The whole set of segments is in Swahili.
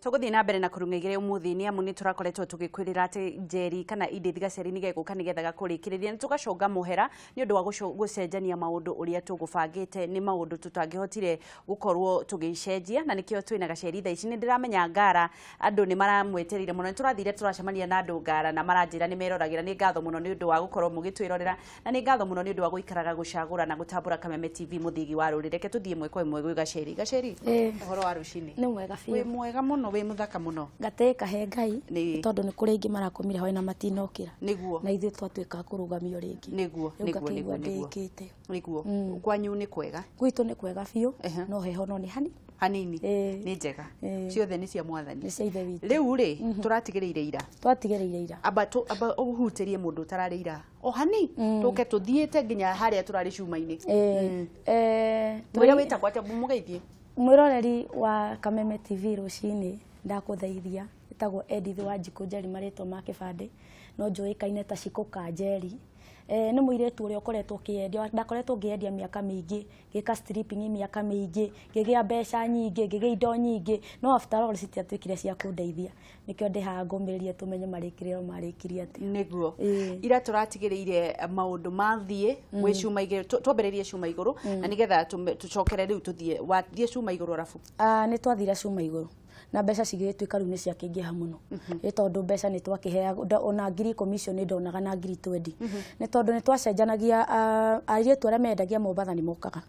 Tuguthii na mbere na Kurung'a igiri umuthi ni amu ni turakoretwo tugikwirira ati Njeri kana Edith Gaceri ni geguka ni getha gakurikiriria ni tugaconga muhera ni undu wa gucenjania maundu uria tugubangite ni maundu tutangihotire gukorwo tugicenjia na nikio twina Gaceri tha ici ni ndiramenya ngara andu ni maramweterire muno ni turathire turacemania na andu ngara na maranjira ni meroragira ni ngatho muno ni undu wa gukorwo mugitwirorera na ni ngatho muno ni undu wa guikaraga gucagura na gutambura Kameme TV muthigi wa rurire ke tuthie mwe kwa imwe gwi Gaceri uhoro wa rucini ni mwega fiu wi mwega muno wi muthaka muno gateka he ngai tondu ni kuri ingi marakomire hoy na matinokira niguo na ithuĩ twatuika kurugamio ringi niguo kwanyu ni kwega gwitu ni kwega fiu no heho no ni hanini ni njega ciothe ni cia mwathani ni cia ithe witu riu ri turatigireire ira aba uhutirie mundu utarari ira o hani tuke tuthiete nginya haria turari cuma-ini mwira witagwo atia mugeithie mwiroreri wa Kameme TV rucini ndakuthaithia itagwo Edith Njeri maritwo ma kibande no njuikaine ta Ciko Kanjeri ni muiretu uria ukoretwo kiendia ndakoretwo ngiendia miaka mingi gika stripping miaka mingi ngigia mbeca nyingi ngigia indo nyingi no after all citiatukire cia kundeithia nikio ndiha ngumiririe tumenye marikirie ati niguo ira turatigireire maundu mathie gwi cuma iguru twambiririe cuma iguru na nigetha tucokere riu tuthie wathie cuma iguru arafu ni twathire cuma iguru na mbeca cigituika riu ni cia kingiha muno ni tondu mbeca ni twakihea ona ngiri commission ni ndonaga na ngiri 20 ni tondu ni twacenjanagia aritu aria mendagia Mombasa ni mokaga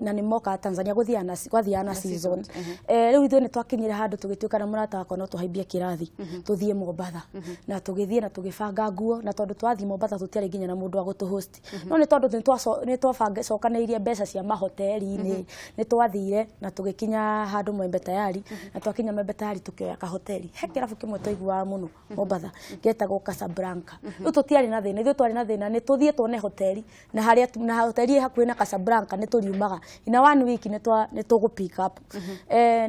na ni moka Tanzania guthiana season riu ithu ni twakinyire handu tugituika na murata wako no tuhaibie kirathi tuthie Mombasa na tugithie na tugibanga nguo na tondu twathie Mombasa tutiari nginya na mundu wa gutu host no ni tondu ni twabanga cokaneirie mbeca cia mahoteli ni twathire na tugikinya handu Mwembe tayari na twakinya Mwembe tayari tukioya ka hoteli he kirabu kimwe twaigua muno Mombasa getagwo Casablanca riu tutiari na thina ithu twari na thina ni tuthie tuone hoteli na haria na hoteli hakuhi na Casablanca ni turiumaga ina 1 week ni tugu pick up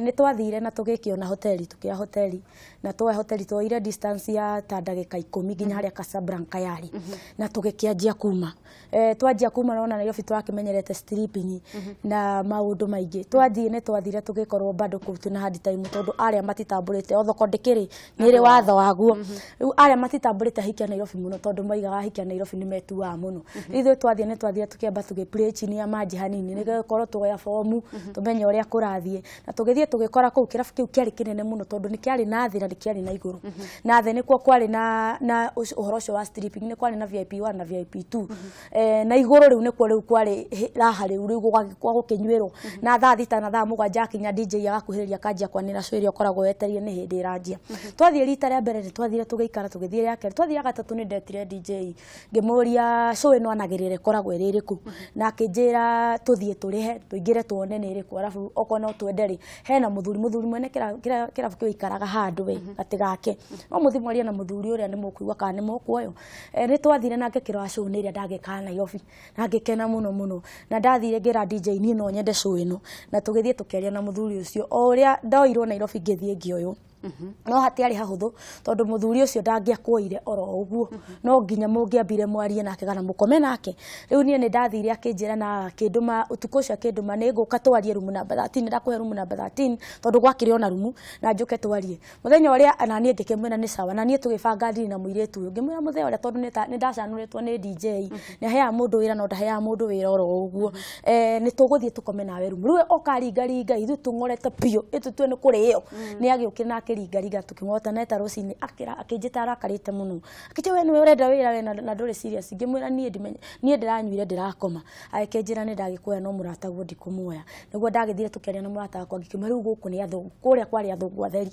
ni twathire na tugikiona hoteli tukia hoteli na twa hoteli twaire distance ya ta ndagika 10 nginya haria Casablanca yari na tugikianjia kuma twanjia kuma na Nairobi twakimenyerete stripping na maundu maingi ni twathire tugikorwo bado kutu na hard time tondu aria matitamburite othoko ndikiri niri watho waguo riu aria matitamburite hikia Nairobi muno tondu maigaga hikia Nairobi ni metuwa muno ithu ni twathire tukiamba tugipreach ni amaji hanini nigekorwo tugoya fomu tumenye uria kurathie na tugithie tugikora kuu kirabu kiu kiari kinene muno tondu ni kiari na thira ni kiari na iguru na the nikuo kwari na uhoro ucio wa stripping ni kwari na VIP 1 na VIP 2 na iguru riu nikuo riu kwari raha riu gugagikwa gukinywerwo na thaa thita na thaa mugwanja kinya DJ agakuhiriria kanjia kwanira cwiri okoragwo weterie ni hindi iranjia twathie rita ria mbere ni twathire tugeikara tugithie ya keri twathire gatatu ni ndetire DJ ngimuria show ino anagirire koragwo iririku na akinjira tuthie turihe tuingire tuone ni iriku arafu okono twenderi hena muthuri mwene kirabu kiikaraga handu we gati gake no muthimwaria na muthuri uria ni mukuigwa kana ni mukuoyo ni twathire nake kira show ni ria ndagikana Nairobi na ngikena muno na ndathire ngira DJ ni no nyende show ino na tugithie tukiaria na muthuri ucio o uria ndoirwo Nairobi ngithie ngioyo no hatiari hahuthu tondu muthuri ucio ndangiakuire oro uguo no nginya mungiambire mwarie nake kana mukome nake riu nie ni ndathire akinjira na kinduma utuko ucio kinduma ni nguka twarie rumu namba 13 ndakuhe rumu namba 13 tondu gwakire ona rumu na njuke twarie muthenya uria ana nie ngikimwena ni sawa na nie tugibanga ndiri na muiretu uyu ngimwira muthenya uria tondu ni ndacanuritwo ni DJ ni hea mundu wira no ndahea mundu wira oro uguo ni tuguthie tukome nawe rumu riu okaringa ithu tungorete pio itu twe ni kurio ni agiukira ringa tukimwota na rucini akinjita arakarite muno akije we niwe urenda wira we na nduri serious ngimwira nie ndiranyuire ndirakoma akenjira ni ndagikuya no murata guo ndikumuoya niguo ndagithire tukiaria na murata wakwa ngikimwira riu guku ni athungu kuria kwari athungu atheri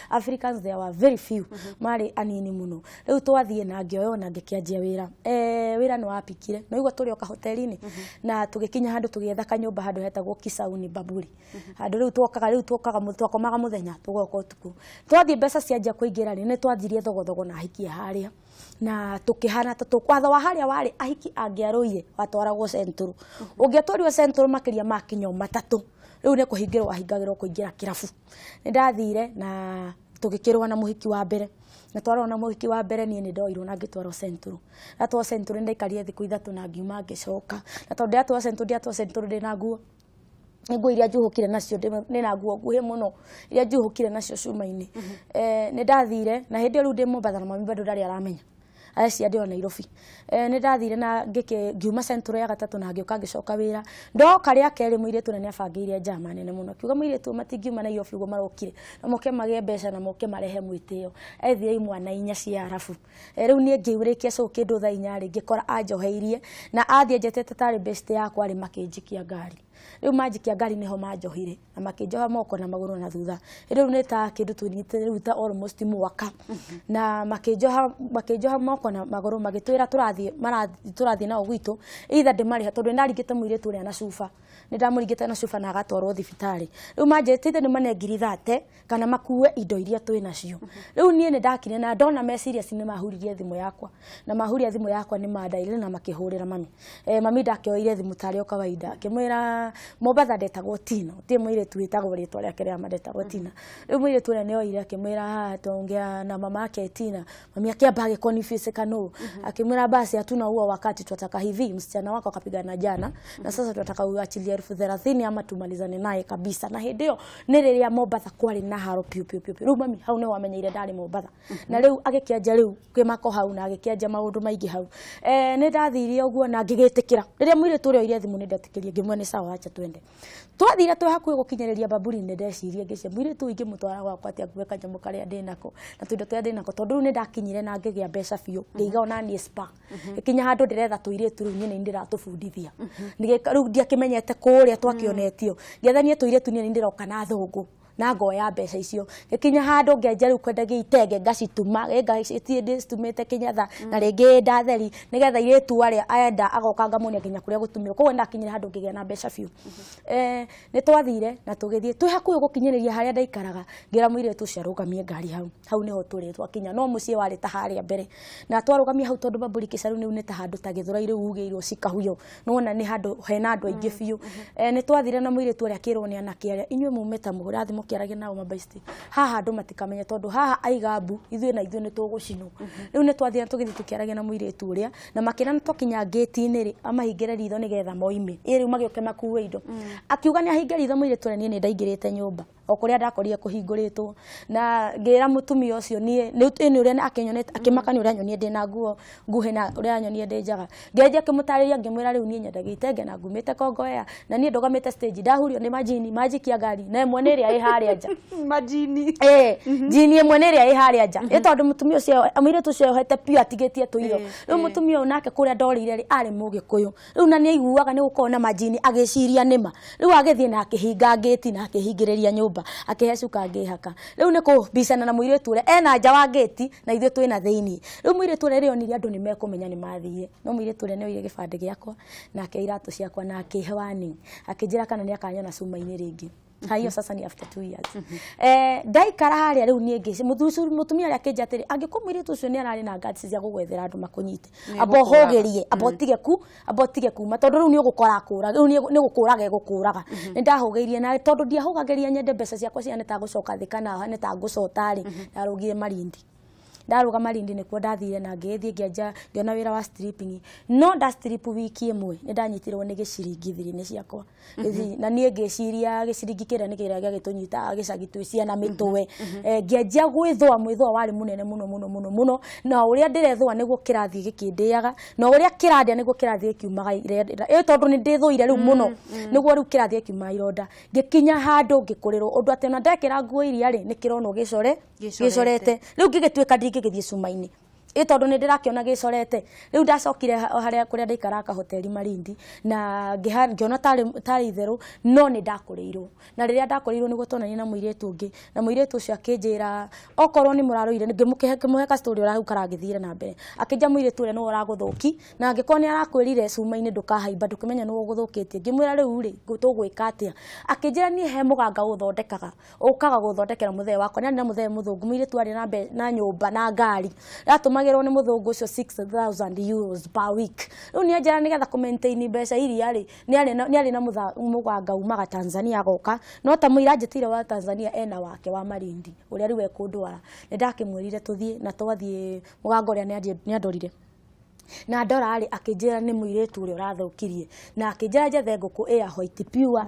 Africans there were very few mari anini muno riu twathie na ngioyo na ngikianjia wira ni wapikire no igwa turi oka hoteli-ini na tugikinya handu tugietha kanyumba handu hetagwo Kisauni Baburi handu riu twokaga twakomaga muthenya tugoka utuku twathie mbeca cianjia kuingira ni twathirie thogothogo na ahikia haria na tukihana tukwatha wa haria wari ahiki angiaruire watwaragwo Central ungiatwario Central makiria makinyo matatu riu ni kuhingirwo ahingagirwo kuingira kirabu ni ndathire na tugikirwa na muhiki wa mbere na twarwo na muhiki wa mbere ni ndoirwo na ngitwarwo Central na twa Central ndaikarire thiku 3 na ngiuma ngicoka na tondu ndatwa Central ndina nguo nguo iria njuhukire nacio ni na nguo nguhe muno iria njuhukire nacio cuma-ini ni ndathire na hindi riu ndi Mombatha na mami bado ndari aramenya acia ndi o Nairobi ni ndathire na ngiuma centro ya gatatu na ngioka ngicoka wira ndoka ria keri muiritu ni abangiire njama nene muno kiuga muiritu matingiuma na Nairobi go marokire na moke magie mbeca na moke marehe mwitio ethie imwana inya cia arabu riu ni ngiurikia coke ndu tha inya ri ngikora anjoheirie na athie njetete tari best yakwa ari makinjikia ngari riu manjikia ngari niho manjohire na makinjoha moko na maguru na thutha riu ni ta kindu tunyite riu ta almost mwaka na makinjoha moko na maguru magitwira turathie nao gwitu either ndimariha tondu ndaringite muiritu ria na cuba ni ndamuringite na cuba na agatwarwo thibitari riu manjitite ni manengiri 30 kana makue indo iria twi nacio riu nie ni ndakire na ndona meciria cine mahuririe thimu yakwa na mahuria thimu yakwa ni mandaire na makihurira mami mami ndakioire thimu tari o kawaida kimwira Mombatha ndetagwo Tina tie muiritu witagwo ritwa riake ria mandetagwo Tina riu muiritu ria ni oire akimwira tongea na mama yake Tina mami akiamba agikonfuse kanu akimwira basi hatuna huo wakati tunataka hivi msichana wako akapigana jana na sasa tunataka uachilie 30,000 ama tumalizane naye kabisa na hindio ni riria Mombatha kwari na haro piu riu mami hau ni wamenyeire ndari Mombatha na riu agikianja riu kwimako hau na agikianja maundu maingi hau ni ndathirie uguo na ngigitikira riria muiritu ria oire thimu ni ndatikirie ngimwe ni sawa acha twende twathire twe hakuhi gukinyereria baburi ni ndecirie ngicia muiritu ingi mutwara gwakwa atia kuweka nyamu karia ndinako na tuindo twa ndinako tondu ni ndakinyire na ngigia mbeca biu ngiga ona ni spa ikinya handu ndiretha tuiritu riu nyine ndiratubundithia riu ndiakimenyete kuria twakionetio ngiathanie tuiritu ni ndiroka na thungu na ngoya mbeca icio ikinya handu ngenja riu kwendagia itenge ngacituma ngacitie ndicitumite kinyatha na ringi ndatheri nigetha iritu aria aenda agoka ngamunia kinya kuria gutumio koguo ndakinyire handu ngigia na mbeca biu ni twathire na tugithie twi hakuhi gukinyereria haria ndaikaraga ngira muiritu ucio arugamie ngari hau niho turi twakinya no mucie wari ta haria mbere na twarugamia hau tondu baburi kicaru ni ta handu ta githura ire ugeirwo cikahuyo nona ni handu hena andu aingi biu ni twathire na muiritu aria kirwo ni anake aria inywe mumeta muhurathi kiaragia nao mabaisti haha andu matikamenya tondu haha aigambu ithuĩ na ithuĩ ni tugucinwo riu ni twathire tugithi tukiaragia na muiritu uria na makina ni twakinya gate-ini ri amahingire ritho nigetha moime riu magioke makue indo akiuga ni ahinge ritho muiritu uria ni ndaingirite nyumba okuria ndakorire kuhinguritwo na ngira mutumia ucio nie ni uria akinyonete akimakani uria nyonie ndina nguo nguhe na uria nyonie ndenjaga ngeje kimutariria ngimwira riu nie nyendaga itenge na ngumite kongoya na nie ndogamite stage ndahurio ni majini majikia ngari na mwene ria i haria nja majini jini mwene ria i haria nja tondu mutumia ucio muiritu ucio hete pia atigetie tuiro riu mutumia unake kuria ndorire ri ari mugikuyu riu na nie iguaga ni gukorwo na majini agiciria nima riu agithie na akihinga gate na akihingiriria nyumba akihecuka ngihaka riu ni kubicana na muiritu ure ena nja wa gate na ithuĩ twina thiini riu muiritu ure rionirie andu ni mekumenya ni mathie no muiritu ure ni oire gibande giakwa na akiratu ciakwa na akihewani akinjira kana ni akanyona cuma-ini ringi hayo sasa ni after 2 years ndaikara haria riu nie ngici mutumia aria kinja atiri angikumwiritu ucio ni arari na ngati cia gugwethera andu makunyite abohogerie abotige kuma tondu riu ni ugukora kura riu ni gukuraga egukuraga ni ndahogeirie na tondu ndiahogageria nyende mbeca ciakwa ciane ta gucoka thikana hane ta gucotari narugire marindi ndaruga marindi nikuo ndathire na ngithie ngianja ngiona wira wa stripping no nda strip wiki imwe ni ndanyitirwo ni giciringi thiri-ini ciakwa na nie ngiciria giciringi kiria ni kiria gitunyita gicagi twiciana na mitwe ngianja gwithwa mwithwa wari munene muno na uria ndirethwa niguo kirathie gikindiaga na uria kiradia niguo kirathie kiumaga tondu ni ndithuire riu muno niguo riu kirathie kiuma ironda ngikinya handu ngikurirwo undu ati na ndekira nguo iria ri nikirono gicorete riu ngigituika githie cuma-ini tondu ni ndirakiona gicorete riu ndacokire haria kuria ndaikara ka hoteli Malindi na ngiona tari itheru no ni ndakuriirwo na riria ndakuriirwo niguo tonani na muiritu ungi na muiritu ucio akinjira okorwo ni muraroire ngimuheka story ora ukara ngithire na mbere akinja muiritu ure no uraguthuki na ngikorwo ni arakwirire cuma-ini ndukahaimba ndukimenya no uguthukitie ngimwira riu ri tugwika atia akinjira ni he muganga uthondekaga ukaga guthondekera muthee wakwa ni na muthee muthungu muiritu ari na nyumba na ngari ratumagirwo ni muthungu ucio 6,000 euros per week riu ni njara nigetha ku maintain mbeca iria ri ni ari na muganga umaga Tanzania agoka no ta muira njitire wa Tanzania ena wake wa Malindi uria riu ekundwara ni ndakimwirire tuthie na twathie muganga uria ni andorire na ndora ari akinjira ni muiretu uri urathukirie na akinjira jethe nguku air white pure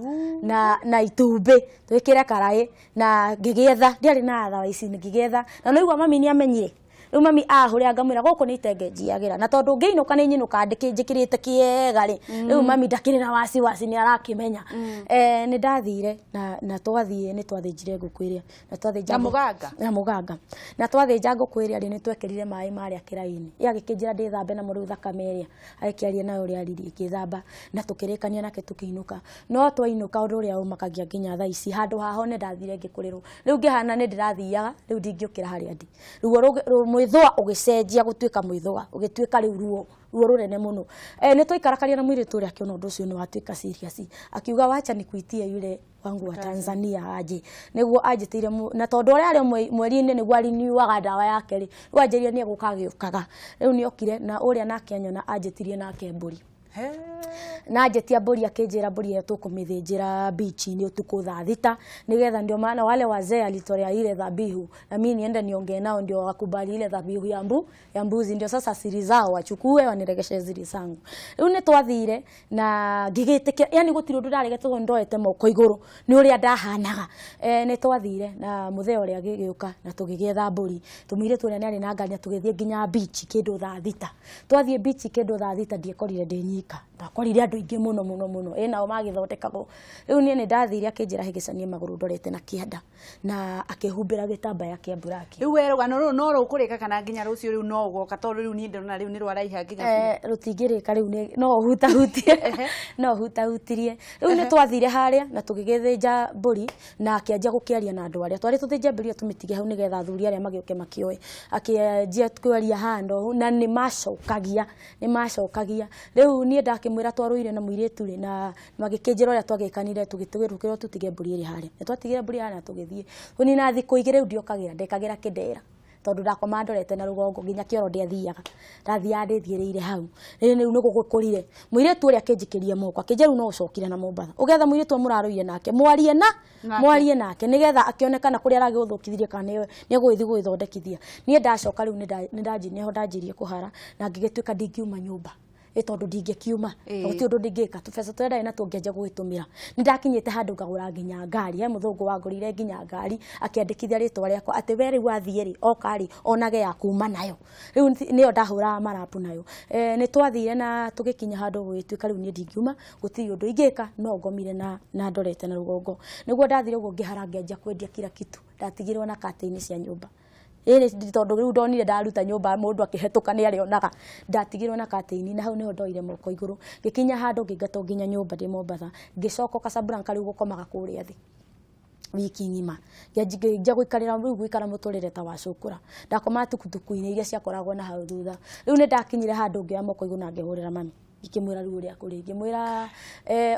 na itumbi twikire karai na ngigetha ndiari na atha ici ngigetha na no igwa mami ni amenyire riu mami ahuria ngamwira guku ni itenge njiagira na tondu ngiinuka ni nyinuka njikirite kiega ri riu mami ndakiri na wasi ni arakimenya ni ndathire na twathie ni twathinjire nguku iria na twathinja na muganga na twathinja nguku iria ri ni twekirire mai maria kiraini yagikinjira ndithambe na muru thakame iria aikiaria nayo ria riri kithamba na tukirikania nake tukiinuka no twainuka undu uria umakagia nginya thaa ici handu haho ni ndathire ngikurirwo riu ngihana ni ndirathiaga riu ndingiukira haria ndi ruo mwithwa ugicenjia gutuika mwithwa ugituika riu ruo rurene muno ni twikarakaria na mwiritu uria akiona undu ucio ni watuika serious akiuga wacha nikuitie yule wangu wa Tanzania aje niguo ajitire na tondu uria ari mweri-ini niguo ariniuaga dawa yake ri riu anjirie ni gukagiukaga riu ni okire na uria nake anyona ajitirie nake mburi na ajetia mburi akinjira mburi yetu tukumithijira beach ni utuku thaa thita nigetha ndio maana wale wazee alitoria ile dhabihu na mimi niende niongee nao ndio wakubali ile dhabihu ya mbuzi ndio sasa siri zao wachukue waniregeshe ziri zangu riu ni twathire na ngigitikia yani gutiro ndarigete ndoete moko iguru ni uria ndahanaga ni twathire na muthee uria agigiuka na tugigetha mburi tumire turia ni ari na nganya tugithie nginya beach kindu thaa thita twathie beach kindu thaa thita ndiekorire ndinyika ndakorire andu ingi muno nao magithondekagwo riu ni ndathire akinjira higicanie maguru ndorete na kianda na akihumbira gitambaya kia buraki riu weruga no rukurika kana nginya rucio riu no goka tondu riu ni ndona riu ni rwaraiha nginya rutingirika riu ni no hutahutirie riu ni twathire haria na tugigithinja mburi na akianjia gukiaria na andu aria twari tuthinje mburi tumitige hau nigetha athuri aria magiuke makioe akianjia kweria hando na ni macokagia riu ni ndakimwira twaruire na muiretu ri na magikinjira uria twagikanire tugitugirukirwo tutige mburi iri haria ni twatigire mburi haria tugithie uni na thiku igire ndiokagira ndekagira kidera tondu ndakoma ndorete na rugongo nginya kioro ndiathiaga ndathia ndithiereire hau riu ni gugukurire muiretu uria akinjikiria moko akinjeru no ucokire na Mombatha ugetha muiretu muraruire nake mwarie nake nigetha akionekana kuria aragi uthukithirie kana ni guithi gwithondekithia ni ndacoka riu ni ndanjirie kuhara na ngigituika ndingiuma nyumba tondu ndingikiuma guti undu ndingika tubesa twenda na tungianjia gwitumira ni ndakinyite handu ngagura nginya ngari muthungu wangurire nginya ngari akiandikithia ritwa riakwa ati weri wathie ri okari onage ya kuma nayo riu niyo ndahura marapu nayo ni twathire na tugikinya handu gwituika riu ni ndingiuma guti undu ingika no ngomire na ndorete na rugongo niguo ndathire uguo ngihara ngianjia kwendia kila kitu ndatigirwo na katini cia nyumba tondu riu ndonire ndaruta nyumba mundu akihetuka ni arionaga ndatigirwo na katini na hau niho ndoire moko iguru gikinya handu ngingato nginya nyumba ndi Mombatha ngicoko Casablanca riu gukomaga kuria thi wiki ngima ngia gwikarira riu gwikara muturire ta wacukura ndakoma tukutuku-ini iria ciakoragwo na hau thutha riu ni ndakinyire handu ngioya moko iguru na ngihurira mami ikimwira riu uria kuri ngimwira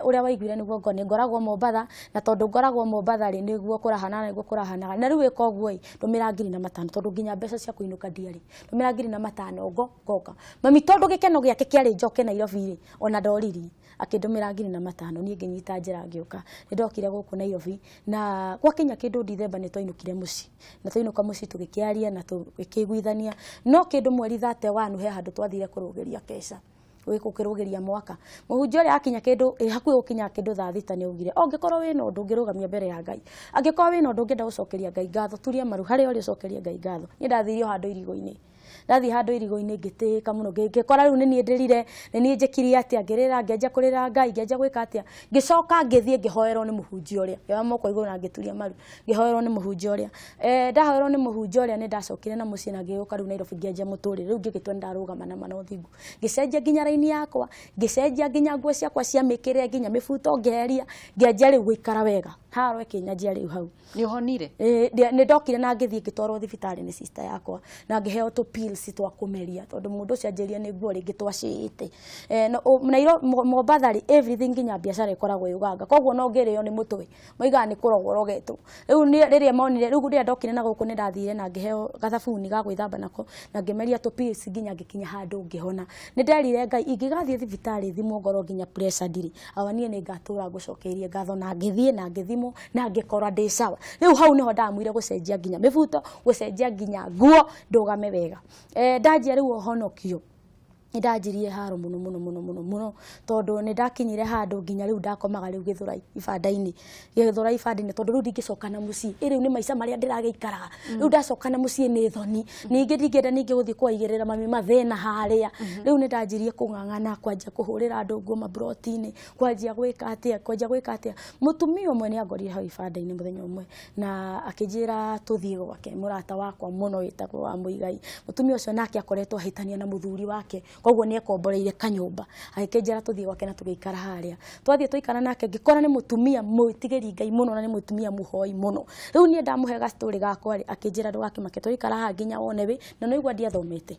uria waiguire niguo ngone ngoragwo Mombatha na tondu ngoragwo Mombatha ri niguo kurahana niguo kurahanaga na riu eka uguo ndumira 5,000 tondu nginya mbeca cia kuinuka ndiari ndumira 5,000 ngoka mami tondu gikeno giake kiari njoke Nairobi ri ona ndoriri akindumira 5,000 ni nginyita njira ngioka ni ndokire guku Nairobi na kwa Kenya kindu Dithemba ni twainukire muci na twainuka muci tugikiaria na tukigwithania no kindu mweri 31 he handu twathire kurugeria kesha wikukirugiria mwaka muhunjia uria akinya kindu hakui gukinya kindu thaa thita ni ugire ongikorwo wina undu ngirugamia mbere ya Ngai angikorwo wina undu ngienda gucokeria Ngai ngatho turia maru hari uri ucokeria Ngai ngatho ni ndathirio handu irigo-ini ndathi handu irigo-ini ngitika muno ngikora riu ni ndirire ni njikirie ati ngirira ngianjia kurira Ngai ngianjia gwika atia ngicoka ngithie ngihoerwo ni muhunjia uria ya moko iguru na ngituria maru ngihoerwo ni muhunjia uria ndahoerwo ni muhunjia uria ni ndacokire na mucii na ngiuka riu Nairobi ngianjia muturire riu ngigitwa ndarugama na mana uthingu ngicenjia nginya raini yakwa ngicenjia nginya nguo ciakwa cia mikire nginya mibuto ngeheria ngianjia riu gwikara wega harwe kinyanjia riu hau ni uhonire ni ndokire na ngithie ngitwarwo thibitari ni sister yakwa na ngiheo tu pills twa kumeria tondu mundu ucio anjiria ni guo ringi twacite Mombatha ri everything nginya biacara ikoragwo yuganga koguo no ngirio ni mutwe moiga ni kurogorogetwo riu riria monire riu riria ndokire na guku ni ndathire na ngiheo gathabuni ga gwithamba nako na ngimeria tu pills nginya ngikinya handu ngihona ni nderire Ngai ingigathie thibitari thimo ngoro nginya pressure ndiri awanie ni ngatura gucokerie ngatho na ngithie na ngithimo na ngikora ndi sawa riu hau niho ndamwire gucenjia nginya mibuto gucenjia nginya nguo ndugame wega ndanjia riu honokio ndajirie haro muno tondu ni ndakinyire handu nginya riu ndakomaga riu Githurai ibanda-ini tondu riu ndingicokana mucii riu ni maica maria ndirageikaraga riu ndacokana mucii ni thoni ningi ndingenda ningi guthii kwaigirira mami mathina haria riu ni ndajirie kung'ang'ana kwanja kuhurira andu nguo mabroti-ini kwanja gwika atia mutumia umwe ni angorire hau ibanda-ini muthenya umwe na akinjira tuthie gwake murata wakwa muno witagwo wa Muigai mutumia ucio nake akoretwo ahitania na muthuri wake koguo ni ekomboreire kanyumba agikenjera tuthie gwake na tugeikara haria twathie tuikara nake ngikora ni mutumia mwitigiri Ngai muno na ni mutumia muhoi muno riu nie ndamuhega story gakwa akinjera ndwake make tuikara ha nginya wone wi na no igwa ndiathomete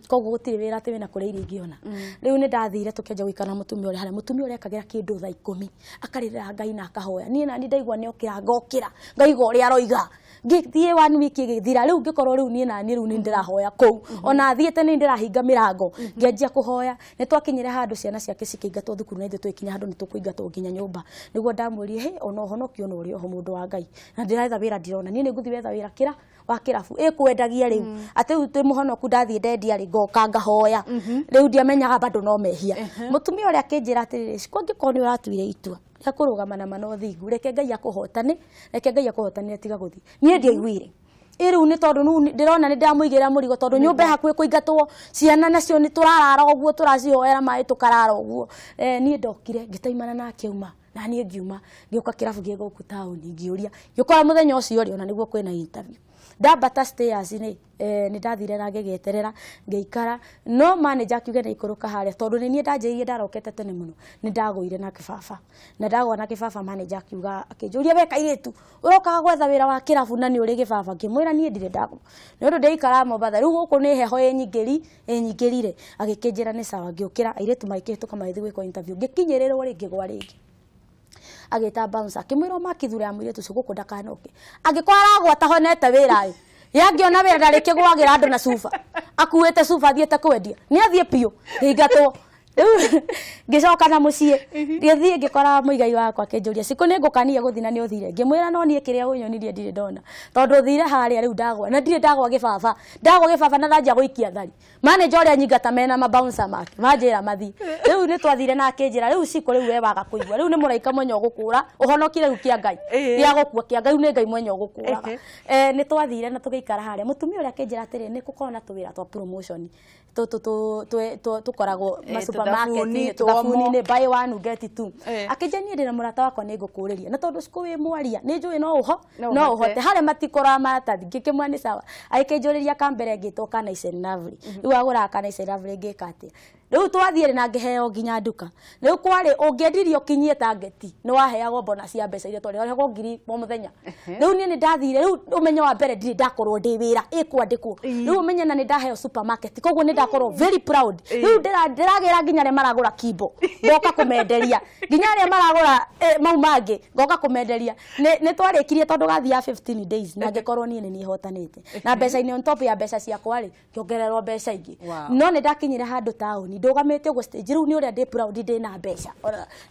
koguo gutiri wira ati wina kuria ingiona riu ni ndathire tukenja guikara mutumia uri haria mutumia uri akagira kindu thaa 10 akaririra Ngai na akahoya nie na ndaigwa ni okira ngokira ngaiga uri aroiga ngithie 1 week igithira riu ngikorwo riu nie na ni riu ni ndirahoya kou ona thiete ni ndirahinga mirango ngianjia kuhoya ni twakinyire handu ciana ciake cikiingatwo thukuru na ithu twikinya handu ni tukuingatwo nginya nyumba niguo ndamwiri he ona honokio no uri oho mundu wa Ngai na ndiretha wira ndirona nie ni nguthi wetha wira kira wa kirabu ikwendagia riu ati twi muhonoku ndathie ndendia ri ngoka ngahoya riu ndiamenyaga bado no mehia mutumia uri akinjira ati cikwo ngikoni uratuire itua ya kurugama na mano thingu reke Ngai akuhotane atiga guthi nie ndiaiguire riu ni tondu ndirona ni ndamuigira murigo tondu nyumba hakuhi kuingatwo ciana nacio ni turarara oguo turacihoera mai tukarara oguo nie ndokire ngitaimana na kiuma na nie ngiuma ngioka kirabu giguku tauni ngiuria ngikora muthenya ucio ri ona niguo kwina interview ndambata stairs ni ndathire na ngegeterera ngeikara no manager akiuga na ikuruka haria tondu ni nie ndanjirie ndarokete tene muno ni ndaguire na kibaba na ndagwa na kibaba manager akiuga akinjuria weka iritu urokaga gwetha wira wa kirabu na ni uri kibaba ngimwira nie ndire ndagwa ni undu ndeikara Mombatha riu guku ni heho enyingirire agikinjira ni sawa ngiukira iritu maikihituka maithi gwiko interview ngikinyirirwo ringi gwa ringi agita bouncer kimwira makithura ya Muiritu ucio guku ndakanoke agikora agwata honete wira yangiona wira ndarike gwagira andu na sufa akuete sufa thiete kwendia ni athie pio ngigatwo ngicoka na mucie ngithie ngikora Muigai wakwa akinjuria siku ni ngukania guthina ni uthire ngimwira no nie kiria unyonirie ndire ndona tondu thire haria riu ndagwa na ndire ndagwa gibaba na ndanjia guikia thari manager uria nyingata mena mabouncer make manjira mathi riu ni twathire na akinjira riu siku riu we waga kuigwa riu ni muraika mwenye gukura uhonokire riu kia Ngai ya gukua kia Ngai ni Ngai mwenye gukura ni twathire na tugeikara haria mutumia uria akinjira atiri ni kukona tuwira twa promotion tukoragwo supermarket tukafuni buy one get two akijania ndina murata wakwa ni ngukuriria na tondu siku wi mwaria ni njui no uhote hare matikora maratathi ngikimwa ni sawa aikinjuriria kambere ngitwo kana icenavri riu agura kana icenavri ngikate riu twathire na ngiheo nginya nduka riu kwari ungiendirio kinyie targeti ni waheagwo bona cia mbeca iria twari heagwo ngiri mo muthenya riu nie ni ndathire riu umenye wa mbere ndiri ndakorwo ndi wira ikwandikwo riu umenye na ni ndaheo supermarket koguo ni ndakorwo very proud riu ndiragira nginya re maragura kimbo ngoka kumenderia nginya re maragura mau mangi ngoka kumenderia ni twarikirie tondu gathia 15 days na ngikorwo nie ni hotanite na mbeca ini on top ya mbeca ciakwa ri ngiongererwo mbeca ingi no ni ndakinyire handu tauni ndogamete go stage riu ni uria ndi proud ndi na mbeca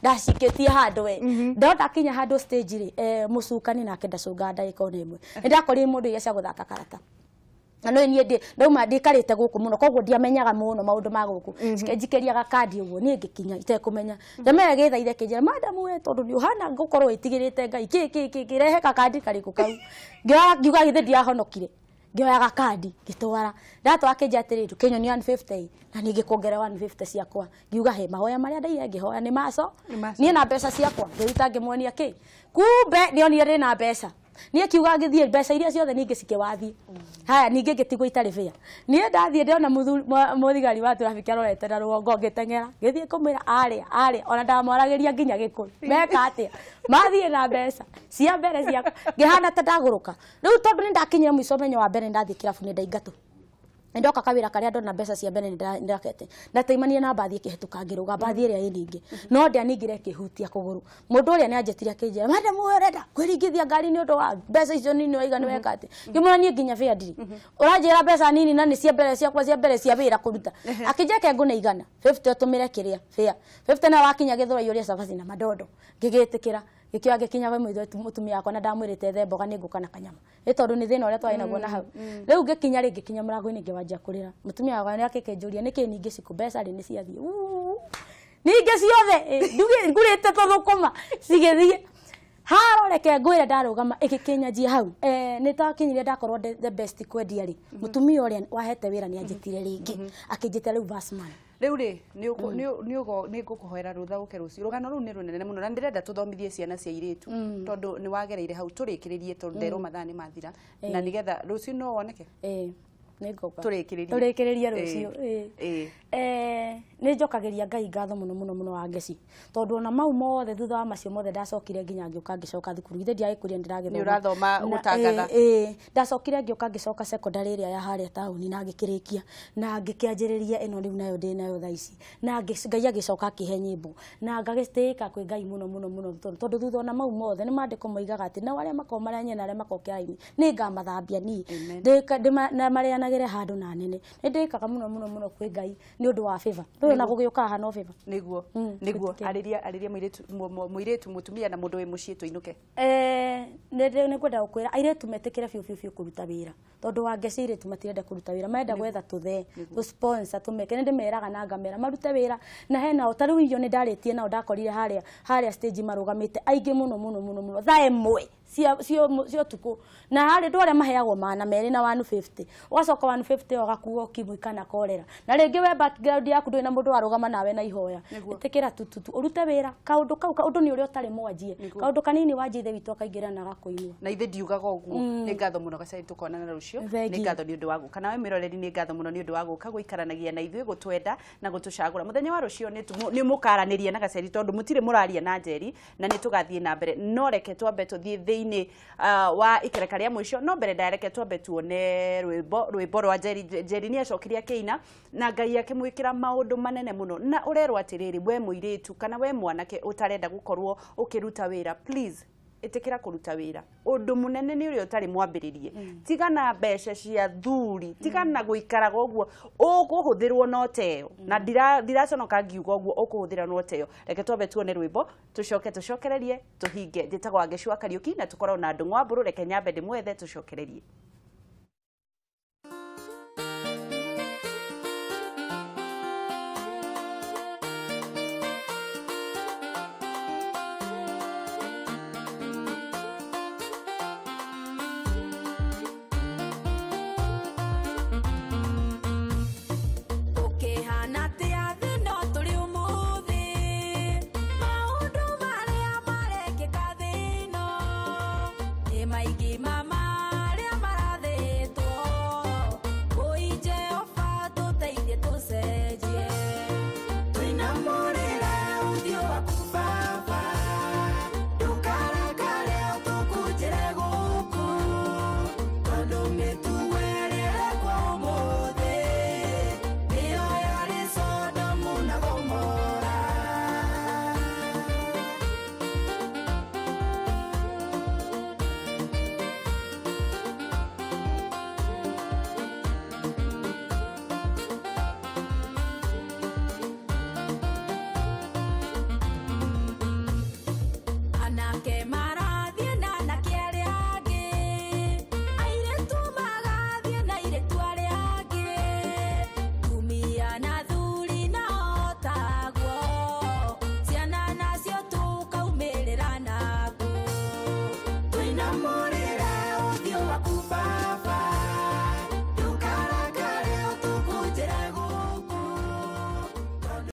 ndaciketie handu we ndonda kinya handu stage ri mucukani nake ndacunga ndagika one imwe ndakorire mundu iria cia guthaka karata no nie ndi ndauma ndikarite guku muno koguo ndiamenyaga muno maundu ma guku njikeria gakadi uguo nie ngikinya itekumenya ndamere githaire kinjira madam we tondu ni uhana ngukorwo itigirite Ngai kirehe kakadi kariku kau ngiuga githe ndiahonokire ngioya gakadi ngitwara ndatwa akinja atiri tukinyo ni 150 na ningikuongera 150 ciakwa ngiuga he mahoya maria ndaire ngihoya ni maco nie na mbeca ciakwa ngiruta ngimwonia ki kumbe nionire ri na mbeca nie kiuga ngithie mbeca iria ciothe ningi cikiwathie haya ningi ngitigwo itari fia nie ndathie ndiona muthigari wa traffic arorete na ruongo ngitengera ngithie kumira ari ona ndamwaragiria nginya gikuru meka atia mathie na mbeca cia mbere ciakwa ngihana ta ndaguruka riu tondu ni ndakinyira mwico menyo wa mbere ndathie kirabu ni ndaingatwo ndoka kawira karia ndona mbeca cia mbere ndakete ndataimania na bathi ikihituka ngiruga bathi iria iningi no ndia ningire kihutia kuguru mundu uria ni anjetiria kinjira madam urenda kwiringithia ngari ni undu wa mbeca icio nini waiga ni wekate ngimurania nginya fea ndiri uranjira mbeca nini na ni cia mbere ciakwa cia mbere cia wira kuruta akijeke nguna igana 50 otumire kiria fea 50 na wakinya Githurai uria sabaci na madondo ngigitikira gikio agikinya we mwithe mutumia akwa na ndamwirite the mboga ni nguka na kanyama ni tondu ni thina uria twari naguo na hau riu ngikinya ri ngikinya murango-ini ngiwanjia kurira mutumia akwa ni akikenjuria niki ningi ciku mbeca ri ni ciathie ningi ciothe ndugi ngurite tuthukuma cigithie haroreke ngwire ndarugama igikinyanjia hau ni takinyire ndakorwo the best kwendia ri mutumia uria wahete wira ni anjitire ringi akinjite riu Vasman riu ri ni ngukuhoera rutha uke rucio rugano ru ni runene muno na ndirenda tuthomithie ciana cia iritu tondu ni wagereire hau turikiririe tondu ndero mathani mathira na nigetha rucio no woneke ningoka turikiririe rucio ni njokagiria Ngai ngatho muno wa ngeci tondu ona mau mothe thutha wa macio mothe ndacokire nginya ngiuka ngicoka thukuru ithe ndiagikuria ndiragithoma ni urathoma gutangatha ndacokire ngiuka ngicoka secondary iria ya haria tauni na ngikirikia na ngikianjiriria ino riu nayo ndi nayo thaici na Ngai agicoka akihe nyimbo na ngagisteka kwi Ngai muno tondu thutha ona mau mothe ni mandiko moigaga ati na waria mako maria nyena aria makokira ini ni ngamathambia ni na marianagire handu na nene ni ndikaga muno kwi Ngai ni undu wa favor na gugiuka hano favor niguo ariria muiritu mutumia na mundu wi mucii tuinuke ni kwenda gukwira airetu metikire fiu kuruta wira tondu wa ngecire tu matirenda kuruta wira maenda gwetha tuthe tu sponsor tumeke ndi meraga na ngamera marute wira na hena otariu iyo ni ndaritie nao ndakorire haria stage marugamite aingi muno tha emwe cio tuku na hari ndware maheagwo mana meri na 150 wacoka 150 ogakuo kimwi kana korera na ringi we background yaku ndwina mundu warugama nawe na ihoya itikira tutu urute wira kaundu ni uria utari mwanjie kaundu kanini wanjie ithe witu akaingira na gakoinwa na ithe ndiugaga uguo ni ngatho muno gacai tukona na rucio ni ngatho ni undu wagu kana we miroreri ni ngatho muno ni undu wagu kaguikaranagia na ithuĩ gutwenda na gutucagura muthenya wa rucio ni mukaraniria na gaceri tondu mutire muraria na Njeri na ni tugathie na mbere no reke twambe tuthie thiini wa ikereka ria mwisho no mbere ndareke twambe tuone rwimbo rwa Njeri ni acokiria kiina na Ngai akimwikira maundu manene muno na urerwo atiriri we muiritu kana we mwanake utarenda gukorwo ukiruta wira please itikira kuruta wira undu munene ni uria utari mwambiririe tigana mbeca cia thuri tigana guikaraga uguo ukuhuthirwo no teo na ndiraconoka ngiuga uguo ukuhuthira no teo reke twambe tuone rwimbo tucokererie tuhinge njitagwa Ngecua Kariuki na tukorwo na ndung'wa mburu reke nyambe ndimwethe tucokererie Twinamurira uthio waku